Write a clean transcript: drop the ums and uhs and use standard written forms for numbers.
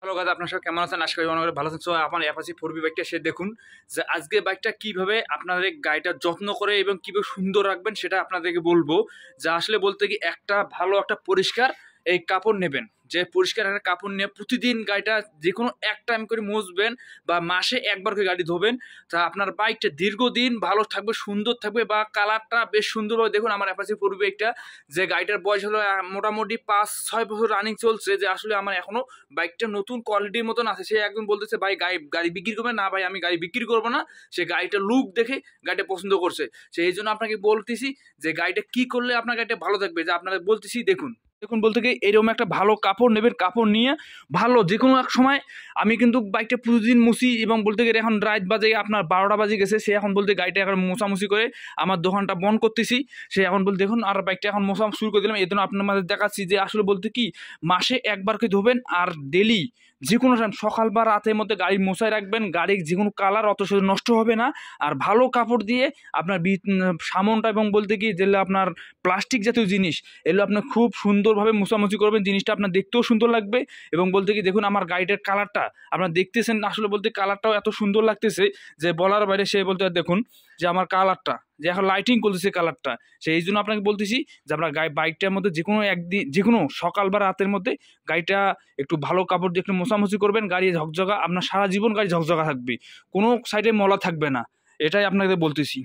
Hello guys, আপনার সবাই কেমন আছেন? আশা করি অনেক ভালো আছেন। সো আমার অ্যাপাচি 4B বাইকটা সে দেখুন যে আজকে বাইকটা কিভাবে আপনাদের গাড়িটা যত্ন করে এবং কিভাবে সুন্দর রাখবেন সেটা আপনাদেরকে বলবো। যা আসলে বলতে কি একটা ভালো একটা পরিষ্কার এই কাপড় নেবেন, যে পরিষ্কার একটা কাপড় নিয়ে প্রতিদিন গাড়িটা যে কোনো এক টাইম করে মুছবেন বা মাসে একবার করে গাড়ি ধোবেন, তা আপনার বাইকটা দীর্ঘদিন ভালো থাকবে, সুন্দর থাকবে বা কালারটা বেশ সুন্দরভাবে। দেখুন আমার অ্যাপাচি 4B বাইকটা, যে গাড়িটার বয়স হলো মোটামুটি 5-6 বছর রানিং চলছে, যে আসলে আমার এখনো বাইকটা নতুন কোয়ালিটির মতন আছে। সে একজন বলতেছে ভাই গাড়ি বিক্রি করবে না, ভাই আমি গাড়ি বিক্রি করবো না। সে গাড়িটা লুক দেখে গাড়িটা পছন্দ করছে। সেই জন্য আপনাকে বলতেছি যে গাড়িটা কি করলে আপনার গাড়িটা ভালো থাকবে, যে আপনাদের বলতেছি দেখুন দেখুন বলতে কি এরকম একটা ভালো কাপড় নেবেন, কাপড় নিয়ে ভালো যে কোনো এক সময়। আমি কিন্তু বাইকটা প্রতিদিন মুছি এবং বলতে গেলে এখন রাত বাজে আপনার 12টা বাজে গেছে, সে এখন বলতে গাড়িটা এখন মোছামুছি করে আমার দোকানটা বন্ধ করতেছি। সে এখন বলতে দেখুন আর বাইকটা এখন মোছা শুরু করে দিলাম। এই জন্য আপনার মাঝে দেখাচ্ছি যে আসলে বলতে কি মাসে একবার করে ধোবেন আর ডেলি যে কোনো টাইম সকাল বা রাতের মধ্যে গাড়ি মোছায় রাখবেন। গাড়ির যে কোনো কালার অত সহজে নষ্ট হবে না। আর ভালো কাপড় দিয়ে আপনার সামনটা এবং বলতে কি যেগুলো আপনার প্লাস্টিক জাতীয় জিনিস এগুলো আপনি খুব সুন্দরভাবে মোছামুছি করবেন, জিনিসটা আপনার দেখতেও সুন্দর লাগবে। এবং বলতে কি দেখুন আমার গাড়িটার কালারটা আপনারা দেখতেছেন, আসলে বলতে কালারটাও এত সুন্দর লাগতেছে যে বলার বাইরে। সে বলতে দেখুন যে আমার কালারটা যে এখন লাইটিং করতেছে কালারটা, সেই জন্য আপনাকে বলতেছি যে আপনার বাইকটার মধ্যে যে কোনো একদিন যে কোনো সকাল বা রাতের মধ্যে গাড়িটা একটু ভালো কাপড় দিয়ে একটু মোছামুছি করবেন। গাড়ি ঝকঝকা, আপনার সারা জীবন গাড়ি ঝকঝকা থাকবে, কোনো সাইডে ময়লা থাকবে না। এটাই আপনাকে বলতেছি।